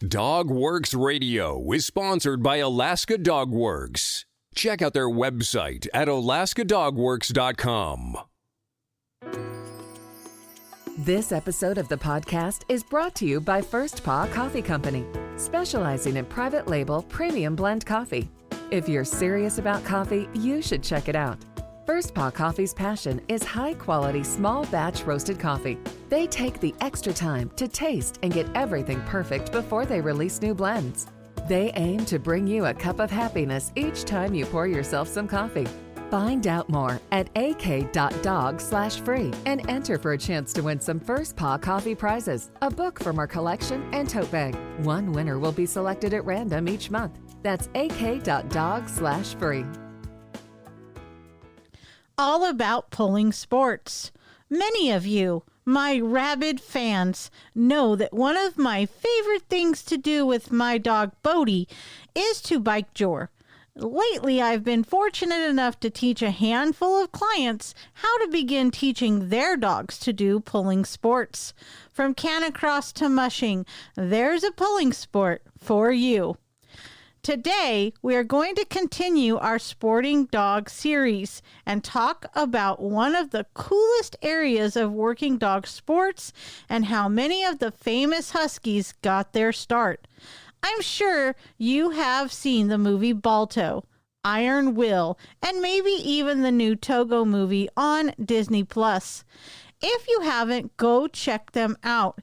DogWorks Radio is sponsored by Alaska Dog Works. Check out their website at alaskadogworks.com. This episode of the podcast is brought to you by First Paw Coffee Company, specializing in private label premium blend coffee. If you're serious about coffee, you should check it out. First Paw Coffee's passion is high-quality, small-batch roasted coffee. They take the extra time to taste and get everything perfect before they release new blends. They aim to bring you a cup of happiness each time you pour yourself some coffee. Find out more at ak.dog/free and enter for a chance to win some First Paw Coffee prizes, a book from our collection, and tote bag. One winner will be selected at random each month. That's ak.dog/free. All about pulling sports. Many of you, my rabid fans, know that one of my favorite things to do with my dog Bodhi is to bike jor. Lately, I've been fortunate enough to teach a handful of clients how to begin teaching their dogs to do pulling sports. From canicross to mushing, there's a pulling sport for you. Today, we are going to continue our sporting dog series and talk about one of the coolest areas of working dog sports and how many of the famous Huskies got their start. I'm sure you have seen the movie Balto, Iron Will, and maybe even the new Togo movie on Disney+. If you haven't, go check them out.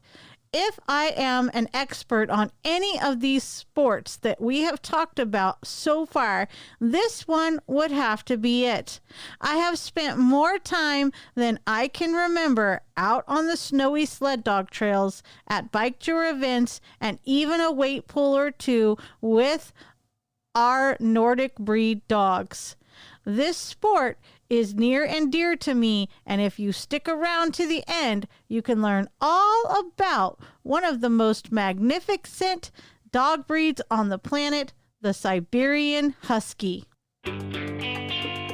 If I am an expert on any of these sports that we have talked about so far, this one would have to be it. I have spent more time than I can remember out on the snowy sled dog trails, at bike tour events, and even a weight pull or two with our Nordic breed dogs. This sport is near and dear to me, and if you stick around to the end, you can learn all about one of the most magnificent dog breeds on the planet, the Siberian Husky.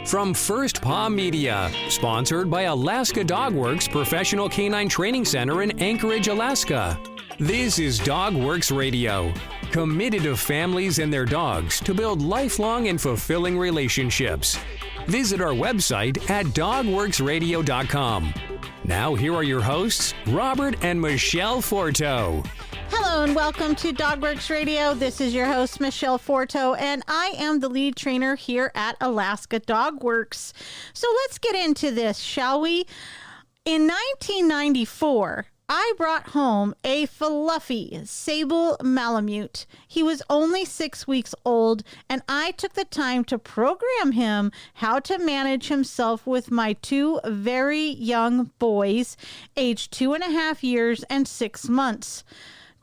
From First Paw Media, sponsored by Alaska Dog Works Professional Canine Training Center in Anchorage, Alaska. This is DogWorks Radio, committed to families and their dogs to build lifelong and fulfilling relationships. Visit our website at dogworksradio.com. Now here are your hosts, Robert and Michele Forto. Hello and welcome to DogWorks Radio. This is your host, Michele Forto, and I am the lead trainer here at Alaska Dog Works. So let's get into this, shall we? In 1994, I brought home a fluffy sable Malamute. He was only 6 weeks old, and I took the time to program him how to manage himself with my two very young boys, aged 2.5 years and 6 months.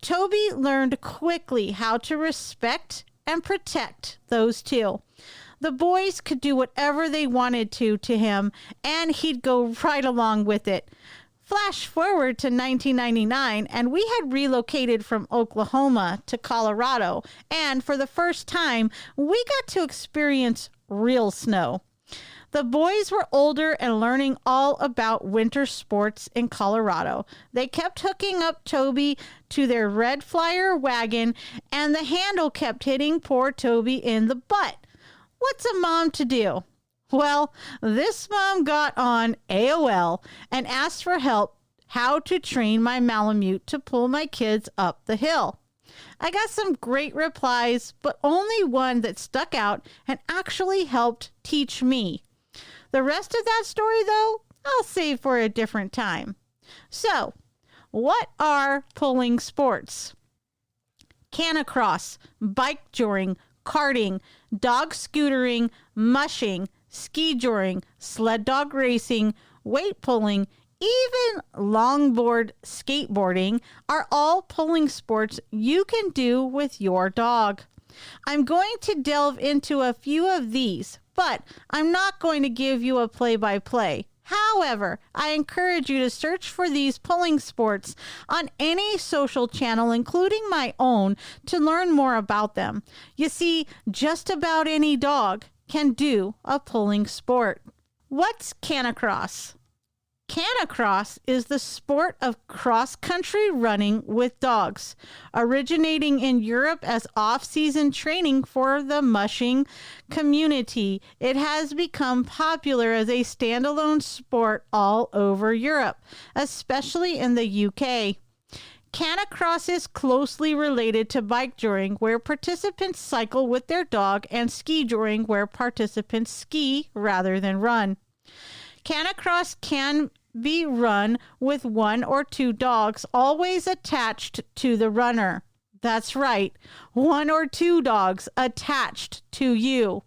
Toby learned quickly how to respect and protect those two. The boys could do whatever they wanted to him, and he'd go right along with it. Flash forward to 1999, and we had relocated from Oklahoma to Colorado, and for the first time, we got to experience real snow. The boys were older and learning all about winter sports in Colorado. They kept hooking up Toby to their red flyer wagon, and the handle kept hitting poor Toby in the butt. What's a mom to do? Well, this mom got on AOL and asked for help how to train my Malamute to pull my kids up the hill. I got some great replies, but only one that stuck out and actually helped teach me. The rest of that story, though, I'll save for a different time. So, what are pulling sports? Canicross, bike joring, karting, dog scootering, mushing, skijoring, sled dog racing, weight pulling, even longboard skateboarding are all pulling sports you can do with your dog. I'm going to delve into a few of these, but I'm not going to give you a play-by-play. However, I encourage you to search for these pulling sports on any social channel, including my own, to learn more about them. You see, just about any dog can do a pulling sport. What's canicross? Canicross is the sport of cross-country running with dogs, originating in Europe as off-season training for the mushing community. It has become popular as a standalone sport all over Europe, especially in the UK. Canicross is closely related to bikejoring, where participants cycle with their dog, and skijoring, where participants ski rather than run. Canicross can be run with 1 or 2 dogs always attached to the runner. That's right, 1 or 2 dogs attached to you.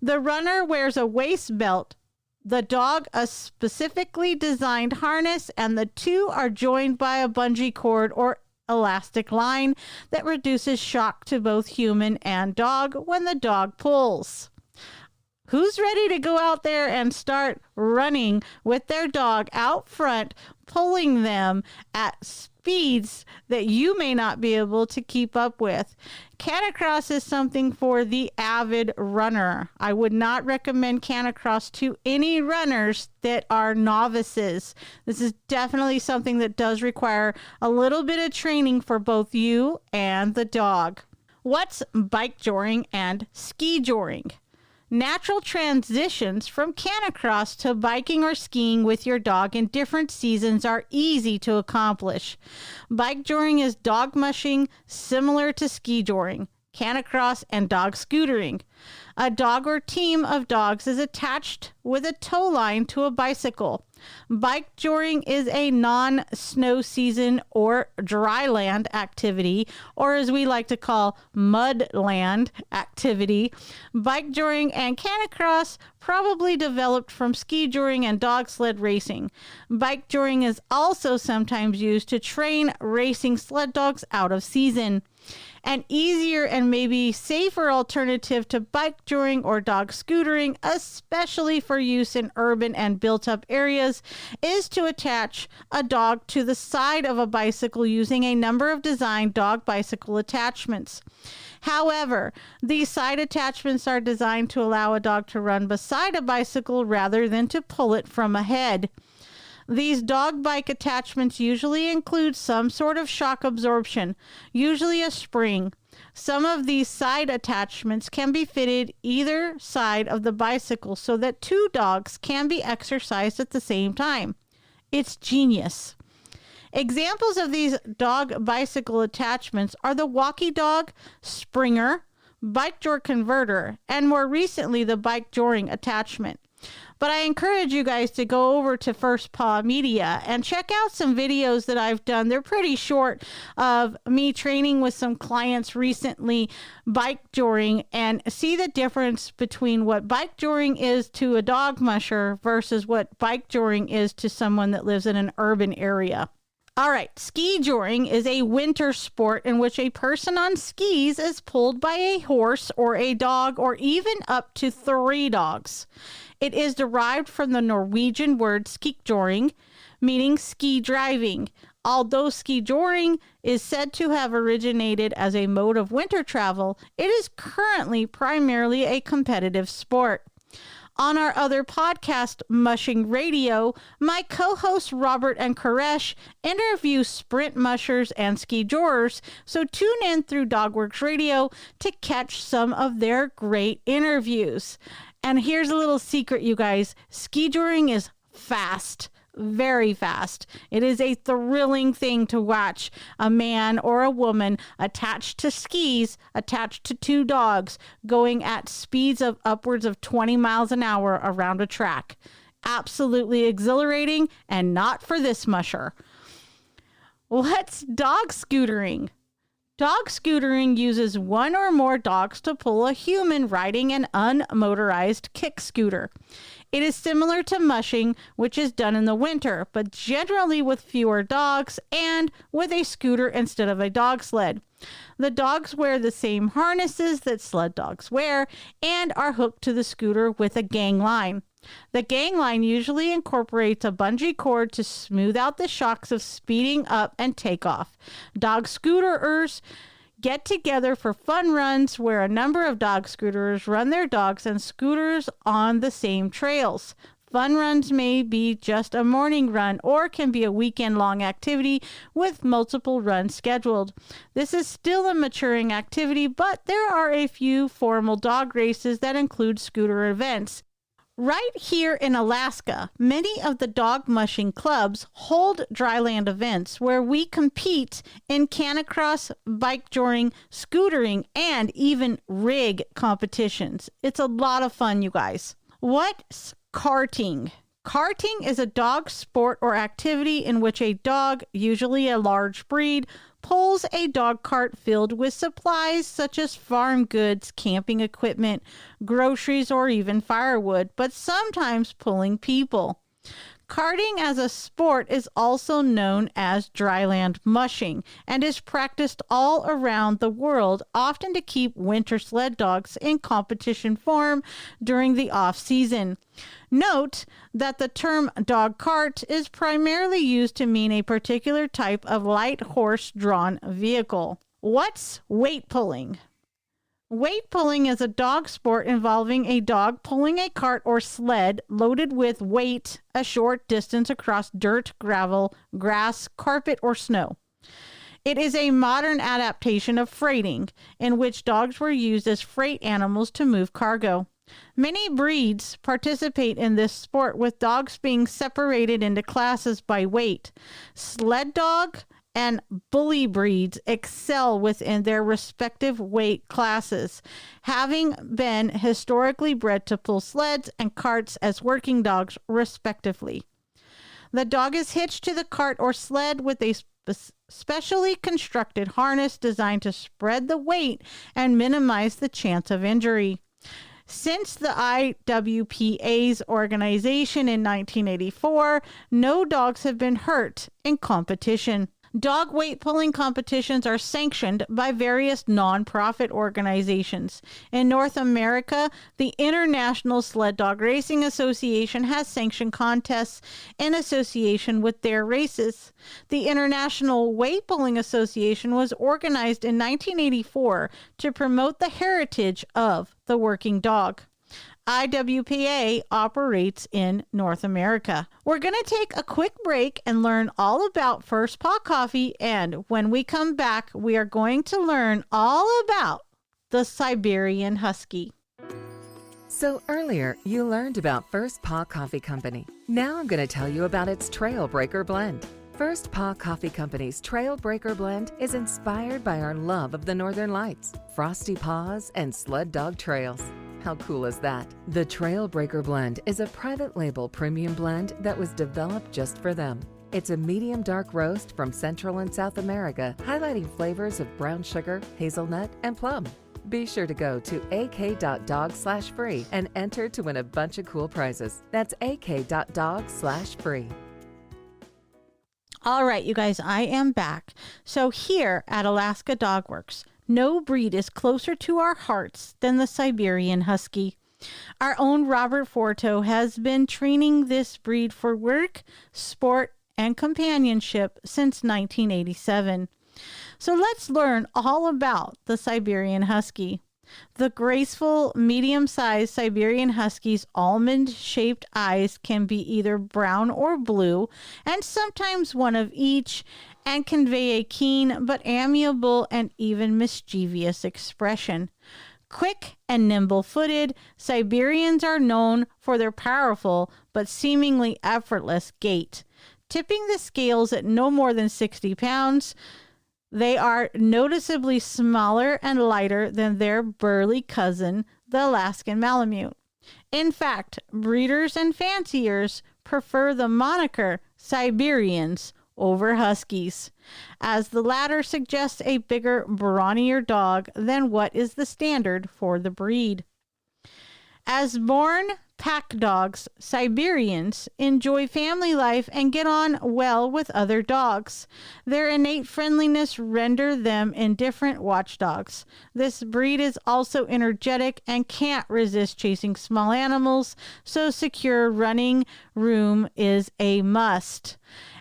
The runner wears a waist belt, the dog a specifically designed harness, and the two are joined by a bungee cord or elastic line that reduces shock to both human and dog when the dog pulls. Who's ready to go out there and start running with their dog out front, pulling them at speeds that you may not be able to keep up with? Canicross is something for the avid runner. I would not recommend Canicross to any runners that are novices. This is definitely something that does require a little bit of training for both you and the dog. What's bikejoring and skijoring? Natural transitions from canicross to biking or skiing with your dog in different seasons are easy to accomplish. Bikejoring is dog mushing, similar to skijoring, canicross, and dog scootering. A dog or team of dogs is attached with a tow line to a bicycle. Bikejoring is a non-snow season or dry land activity, or as we like to call mudland activity. Bikejoring and canicross probably developed from skijoring and dog sled racing. Bikejoring is also sometimes used to train racing sled dogs out of season. An easier and maybe safer alternative to bikejoring or dog scootering, especially for use in urban and built-up areas, is to attach a dog to the side of a bicycle using a number of designed dog bicycle attachments. However, these side attachments are designed to allow a dog to run beside a bicycle rather than to pull it from ahead. These dog bike attachments usually include some sort of shock absorption, usually a spring. Some of these side attachments can be fitted either side of the bicycle so that two dogs can be exercised at the same time. It's genius. Examples of these dog bicycle attachments are the Walkie Dog, Springer, Bikejoor Converter, and more recently the Bikejoring attachment. But I encourage you guys to go over to First Paw Media and check out some videos that I've done. They're pretty short, of me training with some clients recently bikejoring, and see the difference between what bikejoring is to a dog musher versus what bikejoring is to someone that lives in an urban area. All right, skijoring is a winter sport in which a person on skis is pulled by a horse or a dog, or even up to 3 dogs. It is derived from the Norwegian word skijoring, meaning ski driving. Although skijoring is said to have originated as a mode of winter travel, it is currently primarily a competitive sport. On our other podcast, Mushing Radio, my co-hosts Robert and Koresh interview sprint mushers and skijoorers, so tune in through Dogworks Radio to catch some of their great interviews. And here's a little secret, you guys. Skijoring is fast. Very fast. It is a thrilling thing to watch a man or a woman attached to skis, attached to 2 dogs, going at speeds of upwards of 20 miles an hour around a track. Absolutely exhilarating, and not for this musher. What's dog scootering? Dog scootering uses 1 or more dogs to pull a human riding an unmotorized kick scooter. It is similar to mushing, which is done in the winter, but generally with fewer dogs and with a scooter instead of a dog sled. The dogs wear the same harnesses that sled dogs wear and are hooked to the scooter with a gang line. The gang line usually incorporates a bungee cord to smooth out the shocks of speeding up and takeoff. Dog scooterers get together for fun runs where a number of dog scooterers run their dogs and scooters on the same trails. Fun runs may be just a morning run or can be a weekend-long activity with multiple runs scheduled. This is still a maturing activity, but there are a few formal dog races that include scooter events. Right here in Alaska, many of the dog mushing clubs hold dryland events where we compete in canicross, bikejoring, scootering, and even rig competitions. It's a lot of fun, you guys. What's karting? Karting is a dog sport or activity in which a dog, usually a large breed, pulls a dog cart filled with supplies such as farm goods, camping equipment, groceries, or even firewood, but sometimes pulling people. Karting as a sport is also known as dryland mushing and is practiced all around the world, often to keep winter sled dogs in competition form during the off-season. Note that the term dog cart is primarily used to mean a particular type of light horse-drawn vehicle. What's weight pulling? Weight pulling is a dog sport involving a dog pulling a cart or sled loaded with weight a short distance across dirt, gravel, grass, carpet, or snow. It is a modern adaptation of freighting, in which dogs were used as freight animals to move cargo. Many breeds participate in this sport, with dogs being separated into classes by weight. Sled dog and bully breeds excel within their respective weight classes, having been historically bred to pull sleds and carts as working dogs, respectively. The dog is hitched to the cart or sled with a specially constructed harness designed to spread the weight and minimize the chance of injury. Since the IWPA's organization in 1984, no dogs have been hurt in competition. Dog weight pulling competitions are sanctioned by various non-profit organizations. In North America, the International Sled Dog Racing Association has sanctioned contests in association with their races. The International Weight Pulling Association was organized in 1984 to promote the heritage of the working dog. IWPA operates in North America. We're going to take a quick break and learn all about First Paw Coffee, and when we come back, we are going to learn all about the Siberian Husky. So earlier, you learned about First Paw Coffee Company. Now I'm going to tell you about its Trailbreaker Blend. First Paw Coffee Company's Trailbreaker Blend is inspired by our love of the Northern Lights, frosty paws, and sled dog trails. How cool is that? The Trailbreaker Blend is a private label premium blend that was developed just for them. It's a medium dark roast from Central and South America, highlighting flavors of brown sugar, hazelnut, and plum. Be sure to go to ak.dog/free and enter to win a bunch of cool prizes. That's ak.dog/free. All right, you guys, I am back. So here at Alaska Dog Works, no breed is closer to our hearts than the Siberian Husky. Our own Robert Forto has been training this breed for work, sport, and companionship since 1987. So let's learn all about the Siberian Husky. The graceful, medium-sized Siberian Husky's almond-shaped eyes can be either brown or blue, and sometimes one of each, and convey a keen but amiable and even mischievous expression. Quick and nimble-footed, Siberians are known for their powerful but seemingly effortless gait. Tipping the scales at no more than 60 pounds, they are noticeably smaller and lighter than their burly cousin, the Alaskan Malamute. In fact, breeders and fanciers prefer the moniker Siberians over Huskies, as the latter suggests a bigger, brawnier dog than what is the standard for the breed. As born pack dogs, Siberians enjoy family life and get on well with other dogs. Their innate friendliness render them indifferent watchdogs. This breed is also energetic and can't resist chasing small animals, so secure running room is a must.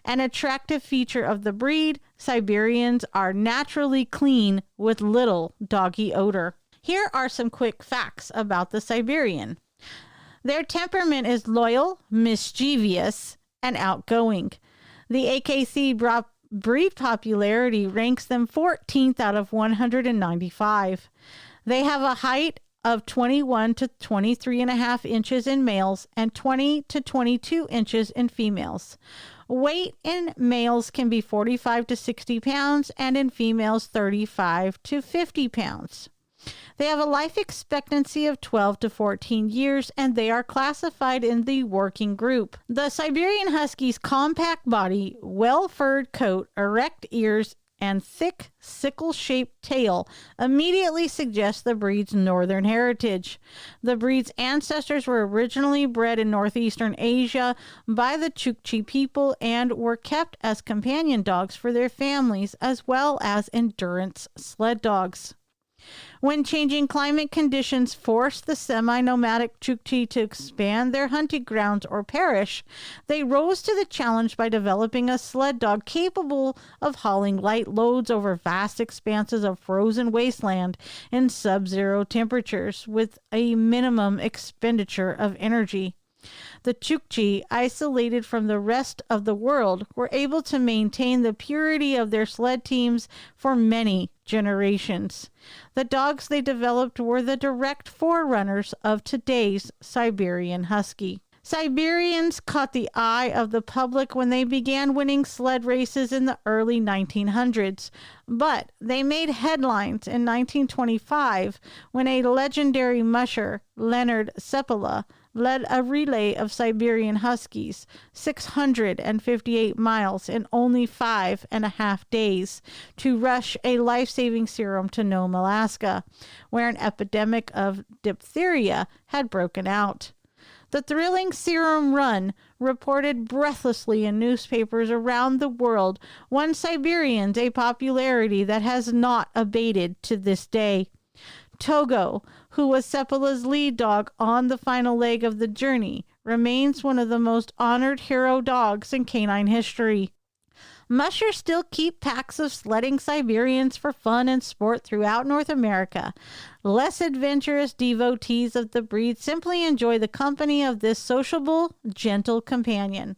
An attractive feature of the breed, Siberians are naturally clean with little doggy odor. Here are some quick facts about the Siberian. Their temperament is loyal, mischievous, and outgoing. The AKC breed popularity ranks them 14th out of 195. They have a height of 21 to 23.5 inches in males and 20 to 22 inches in females. Weight in males can be 45 to 60 pounds and in females 35 to 50 pounds. They have a life expectancy of 12 to 14 years, and they are classified in the working group. The Siberian Husky's compact body, well-furred coat, erect ears, and thick, sickle-shaped tail immediately suggest the breed's northern heritage. The breed's ancestors were originally bred in northeastern Asia by the Chukchi people and were kept as companion dogs for their families as well as endurance sled dogs. When changing climate conditions forced the semi-nomadic Chukchi to expand their hunting grounds or perish, they rose to the challenge by developing a sled dog capable of hauling light loads over vast expanses of frozen wasteland in sub-zero temperatures with a minimum expenditure of energy. The Chukchi, isolated from the rest of the world, were able to maintain the purity of their sled teams for many generations. The dogs they developed were the direct forerunners of today's Siberian Husky. Siberians caught the eye of the public when they began winning sled races in the early 1900s, but they made headlines in 1925 when a legendary musher, Leonard Seppala, led a relay of Siberian Huskies 658 miles in only 5.5 days to rush a life-saving serum to Nome, Alaska, where an epidemic of diphtheria had broken out. The thrilling serum run, reported breathlessly in newspapers around the world, won Siberians a popularity that has not abated to this day. Togo, who was Seppala's lead dog on the final leg of the journey, remains one of the most honored hero dogs in canine history. Mushers still keep packs of sledding Siberians for fun and sport throughout North America. Less adventurous devotees of the breed simply enjoy the company of this sociable, gentle companion.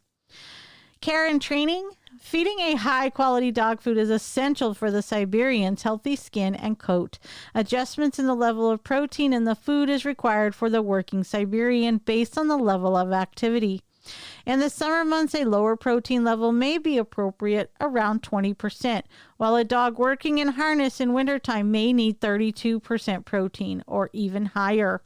Care and training. Feeding a high-quality dog food is essential for the Siberian's healthy skin and coat. Adjustments in the level of protein in the food is required for the working Siberian based on the level of activity. In the summer months, a lower protein level may be appropriate, around 20%, while a dog working in harness in wintertime may need 32% protein or even higher.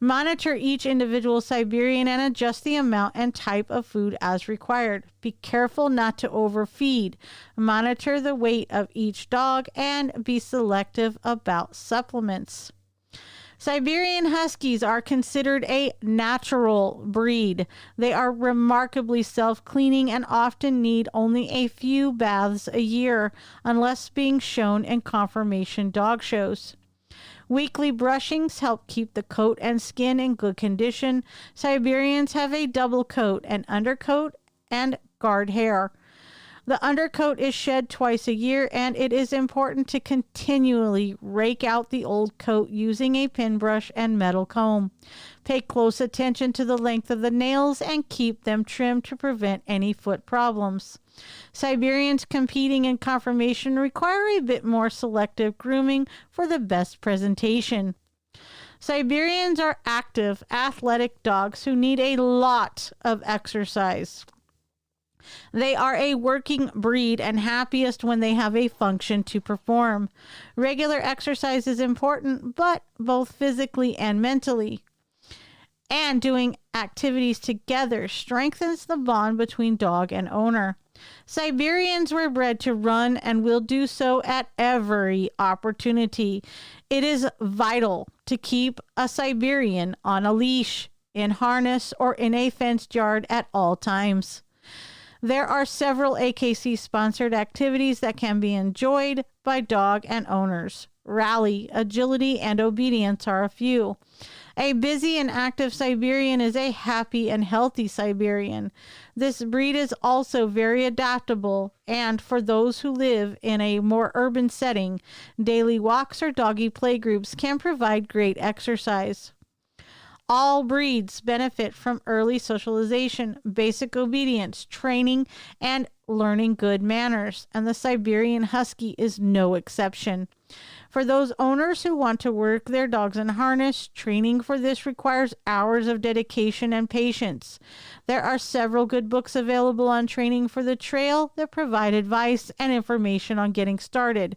Monitor each individual Siberian and adjust the amount and type of food as required. Be careful not to overfeed. Monitor the weight of each dog and be selective about supplements. Siberian Huskies are considered a natural breed. They are remarkably self-cleaning and often need only a few baths a year, unless being shown in conformation dog shows. Weekly brushings help keep the coat and skin in good condition. Siberians have a double coat, an undercoat and guard hair. The undercoat is shed twice a year, and it is important to continually rake out the old coat using a pin brush and metal comb. Pay close attention to the length of the nails and keep them trimmed to prevent any foot problems. Siberians competing in conformation require a bit more selective grooming for the best presentation. Siberians are active, athletic dogs who need a lot of exercise. They are a working breed and happiest when they have a function to perform. Regular exercise is important, but both physically and mentally. And doing activities together strengthens the bond between dog and owner. Siberians were bred to run and will do so at every opportunity. It is vital to keep a Siberian on a leash, in harness, or in a fenced yard at all times. There are several AKC-sponsored activities that can be enjoyed by dog and owners. Rally, agility, and obedience are a few. A busy and active Siberian is a happy and healthy Siberian. This breed is also very adaptable, and for those who live in a more urban setting, daily walks or doggy playgroups can provide great exercise. All breeds benefit from early socialization, basic obedience, training, and learning good manners, and the Siberian Husky is no exception. For those owners who want to work their dogs in harness, training for this requires hours of dedication and patience. There are several good books available on training for the trail that provide advice and information on getting started.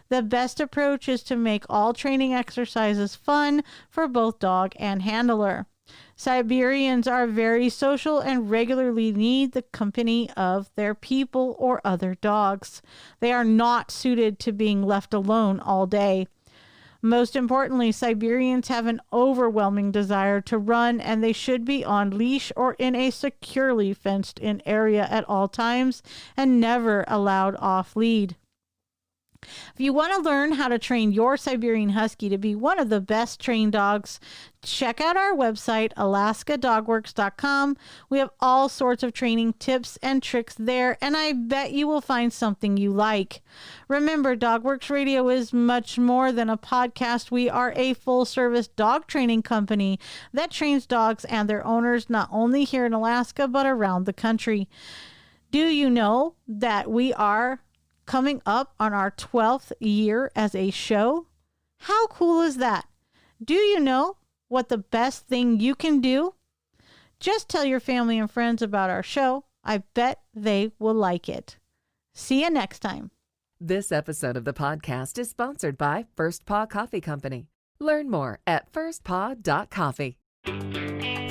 The best approach is to make all training exercises fun for both dog and handler. Siberians are very social and regularly need the company of their people or other dogs. They are not suited to being left alone all day. Most importantly, Siberians have an overwhelming desire to run, and they should be on leash or in a securely fenced-in area at all times and never allowed off lead. If you want to learn how to train your Siberian Husky to be one of the best trained dogs, check out our website, alaskadogworks.com. We have all sorts of training tips and tricks there, and I bet you will find something you like. Remember, DogWorks Radio is much more than a podcast. We are a full-service dog training company that trains dogs and their owners not only here in Alaska, but around the country. Do you know that we are coming up on our 12th year as a show? How cool is that? Do you know what the best thing you can do? Just tell your family and friends about our show. I bet they will like it. See you next time. This episode of the podcast is sponsored by First Paw Coffee Company. Learn more at firstpaw.coffee.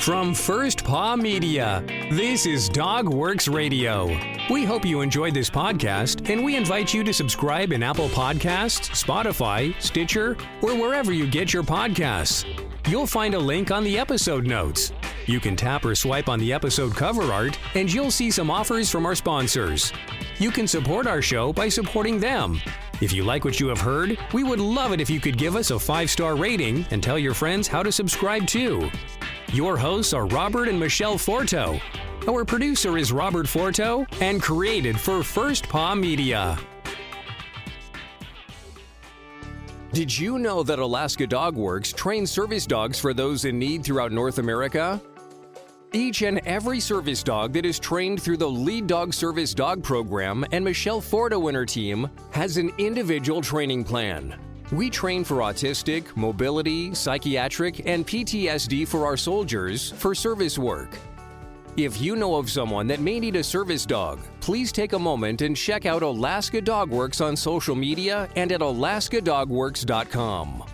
From First Paw Media, this is DogWorks Radio. We hope you enjoyed this podcast, and we invite you to subscribe in Apple Podcasts, Spotify, Stitcher, or wherever you get your podcasts. You'll find a link on the episode notes. You can tap or swipe on the episode cover art, and you'll see some offers from our sponsors. You can support our show by supporting them. If you like what you have heard, we would love it if you could give us a 5-star rating and tell your friends how to subscribe too. Your hosts are Robert and Michele Forto. Our producer is Robert Forto and created for First Paw Media. Did you know that Alaska DogWorks trains service dogs for those in need throughout North America? Each and every service dog that is trained through the Lead Dog Service Dog Program and Michele Forto and her team has an individual training plan. We train for autistic, mobility, psychiatric, and PTSD for our soldiers for service work. If you know of someone that may need a service dog, please take a moment and check out Alaska DogWorks on social media and at alaskadogworks.com.